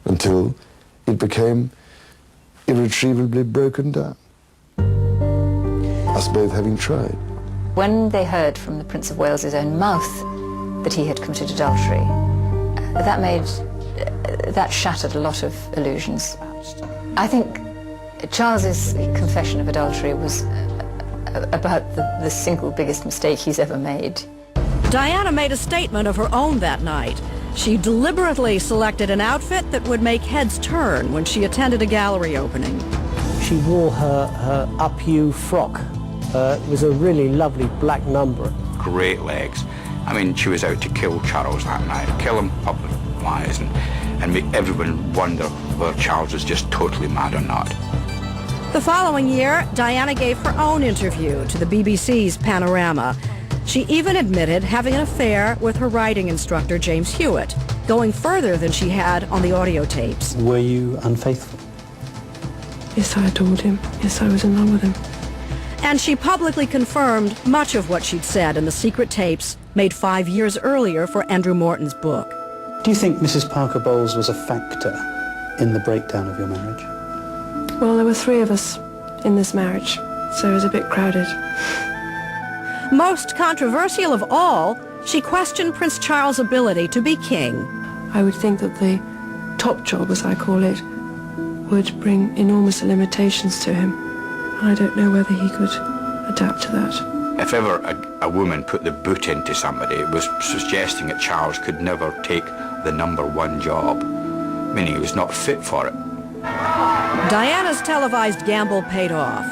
until it became irretrievably broken down, us both having tried. When they heard from the Prince of Wales's own mouth that he had committed adultery, that shattered a lot of illusions. I think Charles's confession of adultery was about the single biggest mistake he's ever made. Diana made a statement of her own that night. She deliberately selected an outfit that would make heads turn when she attended a gallery opening. She wore her up-you frock. It was a really lovely black number. Great legs. I mean, she was out to kill Charles that night, kill him public-wise, and make everyone wonder whether Charles was just totally mad or not. The following year, Diana gave her own interview to the BBC's Panorama. She even admitted having an affair with her writing instructor, James Hewitt, going further than she had on the audio tapes. Were you unfaithful? Yes, I adored him. Yes, I was in love with him. And she publicly confirmed much of what she'd said in the secret tapes made 5 years earlier for Andrew Morton's book. Do you think Mrs. Parker Bowles was a factor in the breakdown of your marriage? Well, there were 3 of us in this marriage, so it was a bit crowded. Most controversial of all, she questioned Prince Charles' ability to be king. I would think that the top job, as I call it, would bring enormous limitations to him. I don't know whether he could adapt to that. If ever a woman put the boot into somebody, it was suggesting that Charles could never take the #1 job, meaning he was not fit for it. Diana's televised gamble paid off.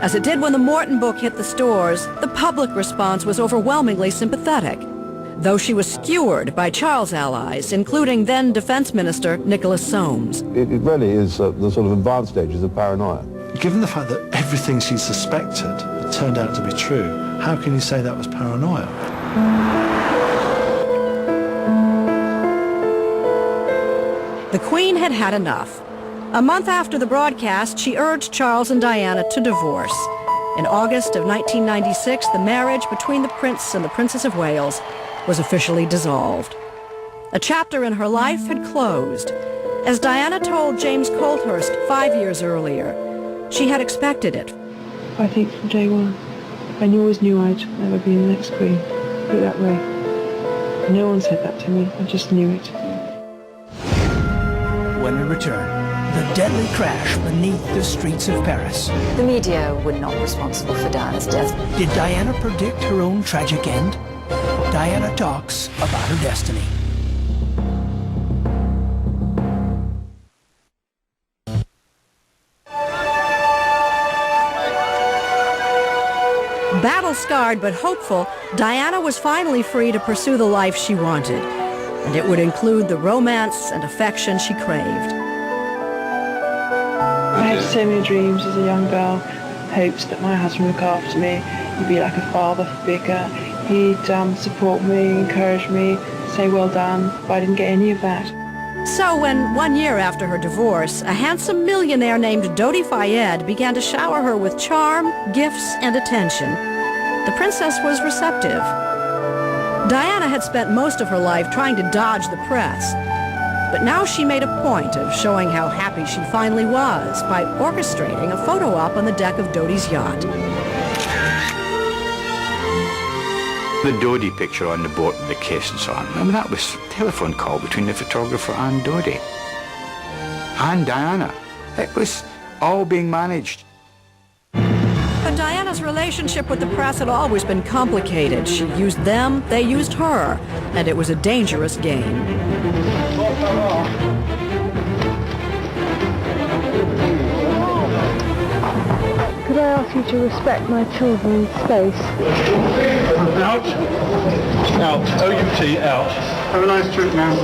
As it did when the Morton book hit the stores, the public response was overwhelmingly sympathetic, though she was skewered by Charles' allies, including then Defense Minister Nicholas Soames. It really is the sort of advanced stages of paranoia. Given the fact that everything she suspected turned out to be true, how can you say that was paranoia? The Queen had had enough. A month after the broadcast, she urged Charles and Diana to divorce. In August of 1996, the marriage between the Prince and the Princess of Wales was officially dissolved. A chapter in her life had closed. As Diana told James Colthurst 5 years earlier, she had expected it. I think from day one, I always knew I'd never be the next queen. Put it that way. No one said that to me. I just knew it. When we return, the deadly crash beneath the streets of Paris. The media were not responsible for Diana's death. Did Diana predict her own tragic end? Diana talks about her destiny. Battle-scarred but hopeful, Diana was finally free to pursue the life she wanted, and it would include the romance and affection she craved. I had so many dreams as a young girl, hopes that my husband would look after me, he'd be like a father figure, he'd support me, encourage me, say well done, but I didn't get any of that. So when 1 year after her divorce, a handsome millionaire named Dodi Fayed began to shower her with charm, gifts, and attention, the princess was receptive. Diana had spent most of her life trying to dodge the press, but now she made a point of showing how happy she finally was by orchestrating a photo op on the deck of Dodi's yacht. The Dodi picture on the boat with the kiss and so on, I mean, that was a telephone call between the photographer and Dodi. And Diana. It was all being managed. But Diana's relationship with the press had always been complicated. She used them, they used her, and it was a dangerous game. Could I ask you to respect my children's space? Out. Out. O-U-T, out. Have a nice trip now.